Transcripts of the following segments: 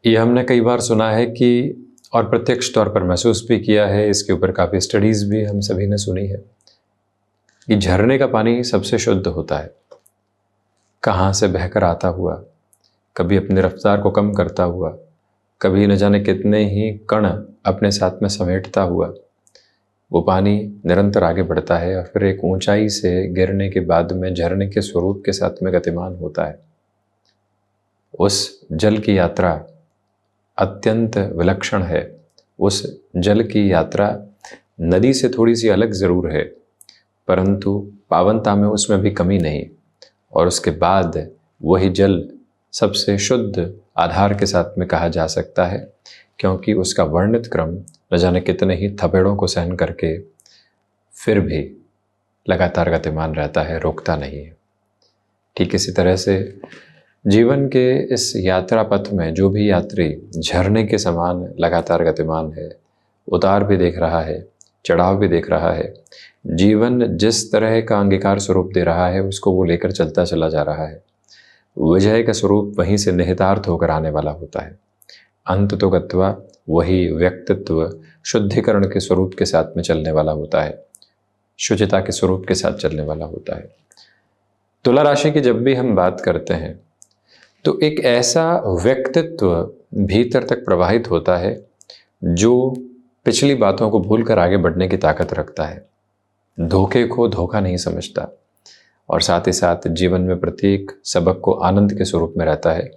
ये हमने कई बार सुना है कि और प्रत्यक्ष तौर पर महसूस भी किया है, इसके ऊपर काफ़ी स्टडीज़ भी हम सभी ने सुनी है कि झरने का पानी सबसे शुद्ध होता है। कहाँ से बहकर आता हुआ, कभी अपनी रफ्तार को कम करता हुआ, कभी न जाने कितने ही कण अपने साथ में समेटता हुआ वो पानी निरंतर आगे बढ़ता है और फिर एक ऊंचाई से गिरने के बाद में झरने के स्वरूप के साथ में गतिमान होता है। उस जल की यात्रा अत्यंत विलक्षण है। उस जल की यात्रा नदी से थोड़ी सी अलग ज़रूर है, परंतु पावनता में उसमें भी कमी नहीं। और उसके बाद वही जल सबसे शुद्ध आधार के साथ में कहा जा सकता है, क्योंकि उसका वर्णित क्रम न जाने कितने ही थपेड़ों को सहन करके फिर भी लगातार गतिमान रहता है, रुकता नहीं है। ठीक इसी तरह से जीवन के इस यात्रा पथ में जो भी यात्री झरने के समान लगातार गतिमान है, उतार भी देख रहा है, चढ़ाव भी देख रहा है, जीवन जिस तरह का अंगीकार स्वरूप दे रहा है उसको वो लेकर चलता चला जा रहा है। विजय का स्वरूप वहीं से निहितार्थ होकर आने वाला होता है। अंत तो गत्वा वही व्यक्तित्व शुद्धिकरण के स्वरूप के साथ में चलने वाला होता है, शुचिता के स्वरूप के साथ चलने वाला होता है। तुला राशि की जब भी हम बात करते हैं तो एक ऐसा व्यक्तित्व भीतर तक प्रवाहित होता है जो पिछली बातों को भूलकर आगे बढ़ने की ताकत रखता है, धोखे को धोखा नहीं समझता और साथ ही साथ जीवन में प्रत्येक सबक को आनंद के स्वरूप में रहता है।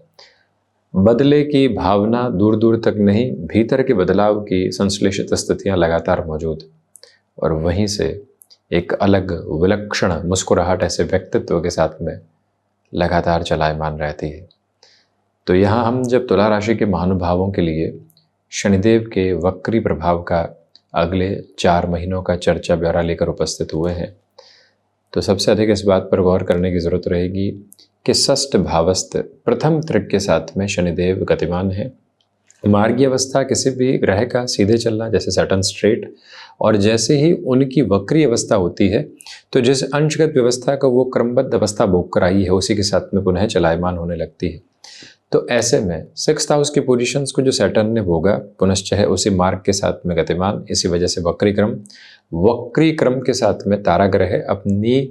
बदले की भावना दूर दूर तक नहीं, भीतर के बदलाव की संश्लेषित स्थितियां लगातार मौजूद और वहीं से एक अलग विलक्षण मुस्कुराहट ऐसे व्यक्तित्व के साथ में लगातार चलायमान रहती है। तो यहाँ हम जब तुला राशि के महानुभावों के लिए शनिदेव के वक्री प्रभाव का अगले 4 महीनों का चर्चा ब्यौरा लेकर उपस्थित हुए हैं, तो सबसे अधिक इस बात पर गौर करने की ज़रूरत रहेगी कि षष्ठ भावस्थ प्रथम त्रिक के साथ में शनिदेव गतिमान है। मार्गीय अवस्था किसी भी ग्रह का सीधे चलना, जैसे सैटर्न स्ट्रेट, और जैसे ही उनकी वक्री अवस्था होती है तो जिस अंशगत व्यवस्था का वो क्रमबद्ध अवस्था भोग कर आई है उसी के साथ में पुनः चलायमान होने लगती है। तो ऐसे में 6th हाउस की पोजीशंस को जो सैटर्न ने भोगा पुनश्च है उसी मार्ग के साथ में गतिमान, इसी वजह से वक्री क्रम के साथ में तारा ग्रह अपनी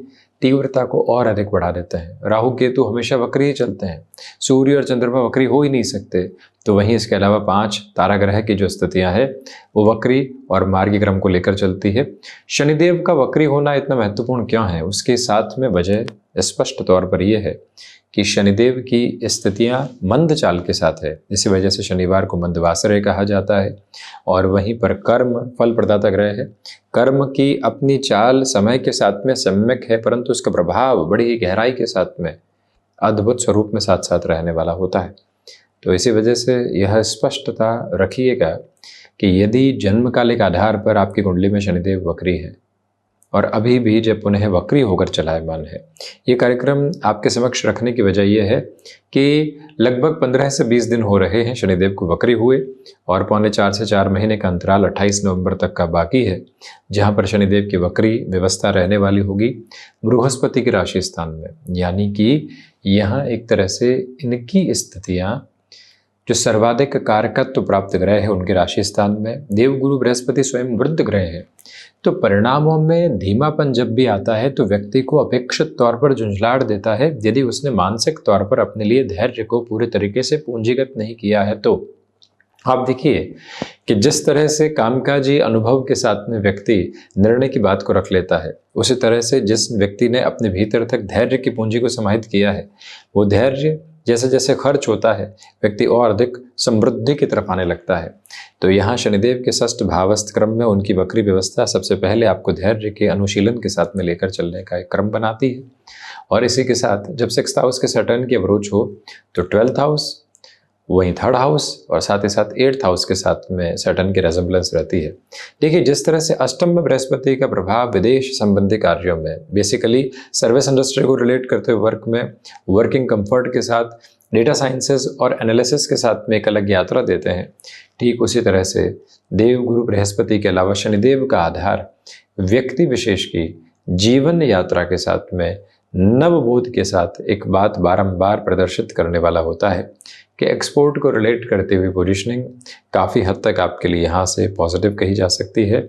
तीव्रता को और अधिक बढ़ा देते हैं। राहु केतु हमेशा वक्री ही चलते हैं, सूर्य और चंद्रमा वक्री हो ही नहीं सकते। तो वहीं इसके अलावा 5 तारा ग्रह की जो स्थितियां हैं वो वक्री और मार्गी क्रम को लेकर चलती है। शनिदेव का वक्री होना इतना महत्वपूर्ण क्यों है, उसके साथ में वजह स्पष्ट तौर पर यह है कि शनिदेव की स्थितियां मंद चाल के साथ है, इसी वजह से शनिवार को मंदवासरय कहा जाता है। और वहीं पर कर्म फल प्रदाता ग्रह है। कर्म की अपनी चाल समय के साथ में सम्यक है, परंतु उसका प्रभाव बड़ी ही गहराई के साथ में अद्भुत स्वरूप में साथ साथ रहने वाला होता है। तो इसी वजह से यह स्पष्टता रखिएगा कि यदि जन्मकालिक आधार पर आपकी कुंडली में शनिदेव वक्री है और अभी भी जब पुनः वक्री होकर चलायमान है, ये कार्यक्रम आपके समक्ष रखने की वजह यह है कि लगभग 15 से 20 दिन हो रहे हैं शनिदेव को वक्री हुए और 3.25 से 4 महीने का अंतराल 28 नवंबर तक का बाकी है, जहां पर शनिदेव की वक्री व्यवस्था रहने वाली होगी बृहस्पति की राशि स्थान में। यानी कि यहाँ एक तरह से इनकी स्थितियाँ जो सर्वाधिक कारकत्व प्राप्त ग्रह है उनके राशि स्थान में, देवगुरु बृहस्पति स्वयं वृद्ध ग्रह है। तो परिणामों में धीमापन जब भी आता है तो व्यक्ति को अपेक्षित तौर पर झुंझलाड़ देता है, यदि उसने मानसिक तौर पर अपने लिए धैर्य को पूरे तरीके से पूंजीगत नहीं किया है। तो आप देखिए कि जिस तरह से कामकाजी अनुभव के साथ में व्यक्ति निर्णय की बात को रख लेता है, उसी तरह से जिस व्यक्ति ने अपने भीतर तक धैर्य की पूंजी को समाहित किया है, वो धैर्य जैसे जैसे खर्च होता है व्यक्ति और अधिक समृद्धि की तरफ आने लगता है। तो यहाँ शनिदेव के षष्ठ भावस्थ क्रम में उनकी वक्री व्यवस्था सबसे पहले आपको धैर्य के अनुशीलन के साथ में लेकर चलने का एक क्रम बनाती है। और इसी के साथ जब 6th हाउस के सैटर्न की अप्रोच हो तो 12th हाउस, वहीं 3rd हाउस और साथ ही साथ 8th हाउस के साथ में सैटर्न की रेजम्बलेंस रहती है। देखिए जिस तरह से अष्टम में बृहस्पति का प्रभाव विदेश संबंधी कार्यों में, बेसिकली सर्विस इंडस्ट्री को रिलेट करते हुए वर्क में वर्किंग कंफर्ट के साथ डेटा साइंसेस और एनालिसिस के साथ में एक अलग यात्रा देते हैं, ठीक उसी तरह से देवगुरु बृहस्पति के अलावा शनिदेव का आधार व्यक्ति विशेष की जीवन यात्रा के साथ में नवबोध के साथ एक बात बारंबार प्रदर्शित करने वाला होता है कि एक्सपोर्ट को रिलेट करते हुए पोजीशनिंग काफ़ी हद तक आपके लिए यहाँ से पॉजिटिव कही जा सकती है।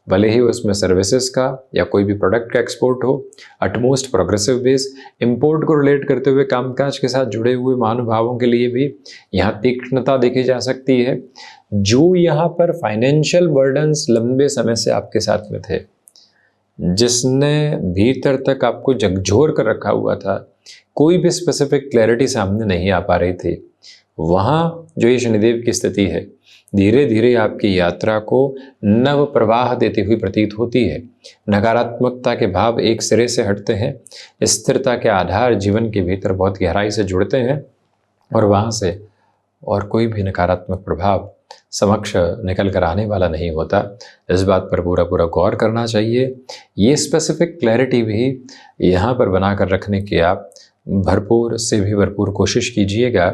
भले ही उसमें सर्विसेज का या कोई भी प्रोडक्ट का एक्सपोर्ट हो, अटमोस्ट प्रोग्रेसिव बेस इंपोर्ट को रिलेट करते हुए कामकाज के साथ जुड़े हुए महानुभावों के लिए भी यहाँ तीक्ष्णता देखी जा सकती है। जो यहाँ पर फाइनेंशियल बर्डन्स लंबे समय से आपके साथ में थे, जिसने भीतर तक आपको झकझोर कर रखा हुआ था, कोई भी स्पेसिफिक क्लैरिटी सामने नहीं आ पा रही थी, वहाँ जो ये शनिदेव की स्थिति है धीरे धीरे आपकी यात्रा को नव प्रवाह देती हुई प्रतीत होती है। नकारात्मकता के भाव एक सिरे से हटते हैं, स्थिरता के आधार जीवन के भीतर बहुत गहराई से जुड़ते हैं और वहाँ से और कोई भी नकारात्मक प्रभाव समक्ष निकल कर आने वाला नहीं होता। इस बात पर पूरा पूरा गौर करना चाहिए। ये स्पेसिफिक क्लैरिटी भी यहाँ पर बना कर रखने की आप भरपूर से भी भरपूर कोशिश कीजिएगा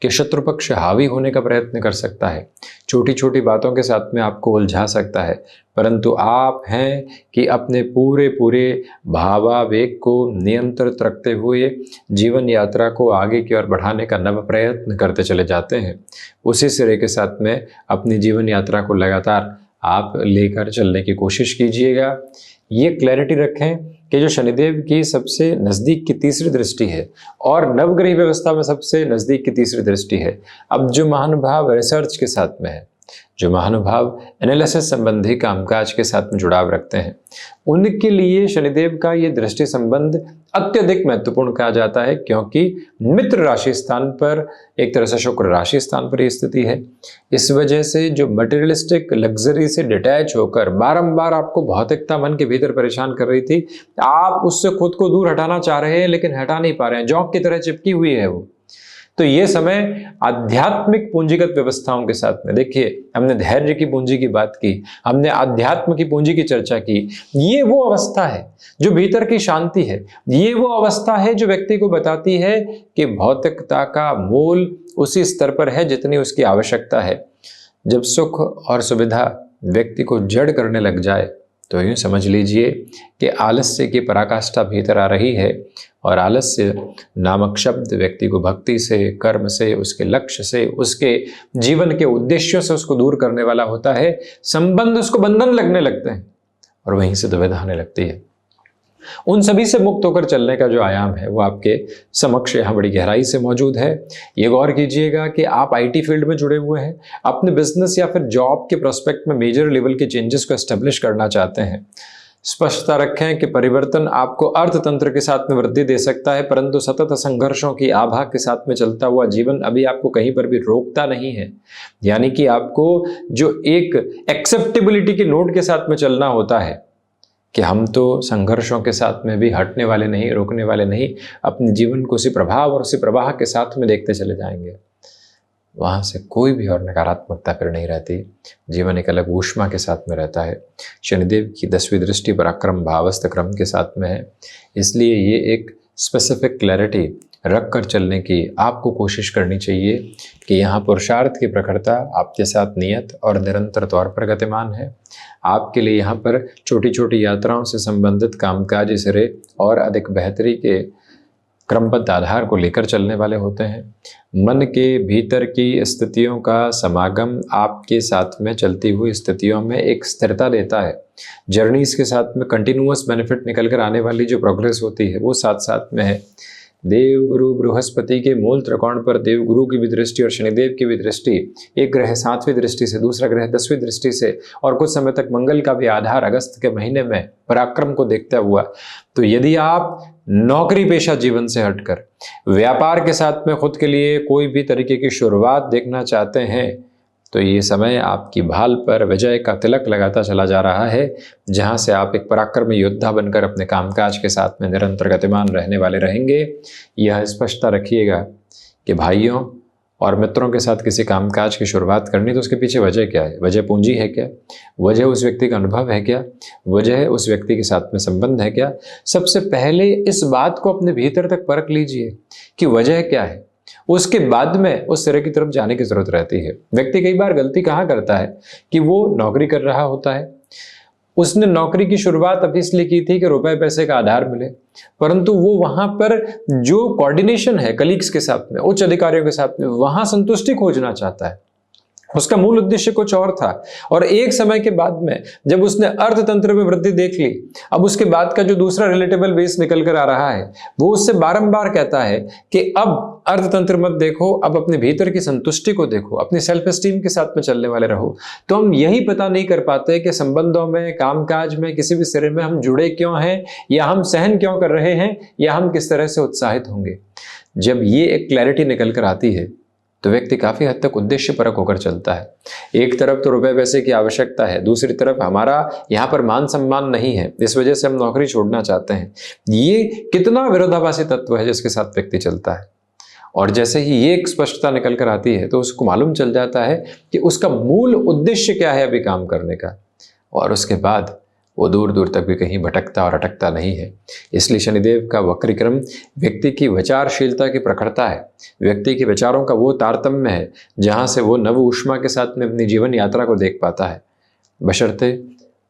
कि शत्रु पक्ष हावी होने का प्रयत्न कर सकता है, छोटी छोटी बातों के साथ में आपको उलझा सकता है, परंतु आप हैं कि अपने पूरे पूरे भावावेग को नियंत्रित रखते हुए जीवन यात्रा को आगे की ओर बढ़ाने का नव प्रयत्न करते चले जाते हैं। उसी सिरे के साथ में अपनी जीवन यात्रा को लगातार आप लेकर चलने की कोशिश कीजिएगा। ये क्लैरिटी रखें कि जो शनिदेव की सबसे नज़दीक की तीसरी दृष्टि है और नवग्रह व्यवस्था में सबसे नज़दीक की तीसरी दृष्टि है, अब जो महानुभाव रिसर्च के साथ में है, जो महानुभाव एनालिसिस संबंधी कामकाज के साथ में जुड़ाव रखते हैं, उनके लिए शनिदेव का ये दृष्टि संबंध अत्यधिक महत्वपूर्ण कहा जाता है, क्योंकि मित्र राशि स्थान पर एक तरह से शुक्र राशि स्थान पर ये स्थिति है। इस वजह से जो मटेरियलिस्टिक लग्जरी से डिटैच होकर बारंबार आपको भौतिकता मन के भीतर परेशान कर रही थी, आप उससे खुद को दूर हटाना चाह रहे हैं लेकिन हटा नहीं पा रहे हैं, जौंक की तरह चिपकी हुई है वो। तो ये समय आध्यात्मिक पूंजीगत व्यवस्थाओं के साथ में, देखिए हमने धैर्य की पूंजी की बात की, हमने आध्यात्म की पूंजी की चर्चा की। ये वो अवस्था है जो भीतर की शांति है, ये वो अवस्था है जो व्यक्ति को बताती है कि भौतिकता का मूल उसी स्तर पर है जितनी उसकी आवश्यकता है। जब सुख और सुविधा व्यक्ति को जड़ करने लग जाए तो यूँ समझ लीजिए कि आलस्य की पराकाष्ठा भीतर आ रही है, और आलस्य नामक शब्द व्यक्ति को भक्ति से, कर्म से, उसके लक्ष्य से, उसके जीवन के उद्देश्यों से उसको दूर करने वाला होता है। संबंध उसको बंधन लगने लगते हैं और वहीं से दुविधा आने लगती है। उन सभी से मुक्त होकर चलने का जो आयाम है वो आपके समक्ष यहाँ बड़ी गहराई से मौजूद है। ये गौर कीजिएगा कि आप आईटी फील्ड में जुड़े हुए हैं, अपने बिजनेस या फिर जॉब के प्रोस्पेक्ट में मेजर लेवल के चेंजेस को एस्टेब्लिश करना चाहते हैं। स्पष्टता रखें कि परिवर्तन आपको अर्थतंत्र के साथ में वृद्धि दे सकता है, परंतु सतत संघर्षों की आभा के साथ में चलता हुआ जीवन अभी आपको कहीं पर भी रोकता नहीं है। यानी कि आपको जो एक एक्सेप्टेबिलिटी के नोट के साथ में चलना होता है कि हम तो संघर्षों के साथ में भी हटने वाले नहीं, रोकने वाले नहीं, अपने जीवन को उसी प्रभाव और उसी प्रवाह के साथ में देखते चले जाएंगे, वहाँ से कोई भी और नकारात्मकता फिर नहीं रहती। जीवन एक अलग ऊष्मा के साथ में रहता है। शनिदेव की 10वीं दृष्टि पराक्रम भावस्थ क्रम के साथ में है, इसलिए ये एक स्पेसिफिक क्लैरिटी रख कर चलने की आपको कोशिश करनी चाहिए कि यहाँ पुरुषार्थ की प्रखरता आपके साथ नियत और निरंतर तौर पर गतिमान है। आपके लिए यहाँ पर छोटी छोटी यात्राओं से संबंधित कामकाजी सिरे और अधिक बेहतरी के क्रमबद्ध आधार को लेकर चलने वाले होते हैं। मन के भीतर की स्थितियों का समागम आपके साथ में चलती हुई स्थितियों में एक स्थिरता देता है। जर्नीज के साथ में कंटिन्यूअस बेनिफिट निकल कर आने वाली जो प्रोग्रेस होती है वो साथ साथ में है। देवगुरु बृहस्पति के मूल त्रिकोण पर देवगुरु की भी दृष्टि और शनिदेव की भी दृष्टि, एक ग्रह 7वीं दृष्टि से, दूसरा ग्रह 10वीं दृष्टि से, और कुछ समय तक मंगल का भी आधार अगस्त के महीने में पराक्रम को देखता हुआ। तो यदि आप नौकरी पेशा जीवन से हटकर व्यापार के साथ में खुद के लिए कोई भी तरीके की शुरुआत देखना चाहते हैं तो ये समय आपकी भाल पर विजय का तिलक लगाता चला जा रहा है, जहां से आप एक पराक्रमी योद्धा बनकर अपने कामकाज के साथ में निरंतर गतिमान रहने वाले रहेंगे। यह स्पष्टता रखिएगा कि भाइयों और मित्रों के साथ किसी कामकाज की शुरुआत करनी तो उसके पीछे वजह क्या है? वजह पूंजी है क्या? वजह उस व्यक्ति का अनुभव है क्या? वजह उस व्यक्ति के साथ में संबंध है क्या? सबसे पहले इस बात को अपने भीतर तक परख लीजिए कि वजह क्या है, उसके बाद में उस तरह की तरफ जाने की जरूरत रहती है। व्यक्ति कई बार गलती कहाँ करता है कि वो नौकरी कर रहा होता है, उसने नौकरी की शुरुआत अब इसलिए की थी कि रुपए पैसे का आधार मिले, परंतु वो वहां पर जो कोऑर्डिनेशन है कलीग्स के साथ में, उच्च अधिकारियों के साथ में, वहां संतुष्टि खोजना चाहता है। उसका मूल उद्देश्य कुछ और था। और एक समय के बाद में जब उसने अर्थतंत्र में वृद्धि देख ली, अब उसके बाद का जो दूसरा रिलेटेबल बेस निकल कर आ रहा है, वो उससे बारंबार कहता है कि अब अर्थतंत्र मत देखो, अब अपने भीतर की संतुष्टि को देखो, अपनी सेल्फ एस्टीम के साथ में चलने वाले रहो। तो हम यही पता नहीं कर पाते कि संबंधों में, कामकाज में, किसी भी सिरे में हम जुड़े क्यों हैं, या हम सहन क्यों कर रहे हैं, या हम किस तरह से उत्साहित होंगे। जब ये एक क्लैरिटी निकल कर आती है तो व्यक्ति काफी हद तक उद्देश्य परक होकर चलता है। एक तरफ तो रुपए पैसे की आवश्यकता है, दूसरी तरफ हमारा यहाँ पर मान सम्मान नहीं है, इस वजह से हम नौकरी छोड़ना चाहते हैं। ये कितना विरोधाभासी तत्व है जिसके साथ व्यक्ति चलता है। और जैसे ही ये एक स्पष्टता निकल कर आती है तो उसको मालूम चल जाता है कि उसका मूल उद्देश्य क्या है अभी काम करने का, और उसके बाद वो दूर दूर तक भी कहीं भटकता और अटकता नहीं है। इसलिए शनिदेव का वक्रीक्रम व्यक्ति की विचारशीलता की प्रखरता है, व्यक्ति के विचारों का वो तारतम्य है जहाँ से वो नव ऊष्मा के साथ में अपनी जीवन यात्रा को देख पाता है, बशर्ते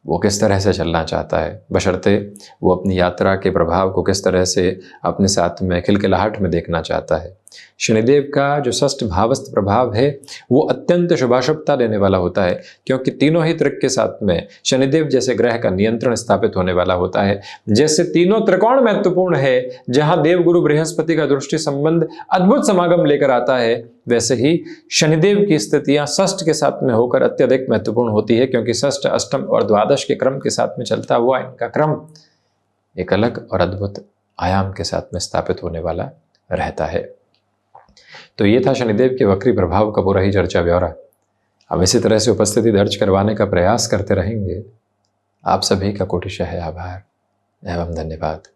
वो किस तरह से चलना चाहता है, बशर्ते वो अपनी यात्रा के प्रभाव को किस तरह से अपने साथ में खिलखिलाहट में देखना चाहता है। शनिदेव का जो षष्ठ भावस्थ प्रभाव है वो अत्यंत शुभाशुभता देने वाला होता है, क्योंकि तीनों ही त्रिक के साथ में शनिदेव जैसे ग्रह का नियंत्रण स्थापित होने वाला होता है। जैसे तीनों त्रिकोण महत्वपूर्ण है, जहां देव गुरु बृहस्पति का दृष्टि संबंध अद्भुत समागम लेकर आता है, वैसे ही शनिदेव की स्थितियां षष्ठ के साथ में होकर अत्यधिक महत्वपूर्ण होती है, क्योंकि षष्ठ, अष्टम और द्वादश के क्रम के साथ में चलता हुआ इनका क्रम एक अलग और अद्भुत आयाम के साथ में स्थापित होने वाला रहता है। तो ये था शनिदेव के वक्री प्रभाव का पूरा ही चर्चा ब्यौरा। अब इसी तरह से उपस्थिति दर्ज करवाने का प्रयास करते रहेंगे। आप सभी का कोटिशः आभार एवं धन्यवाद।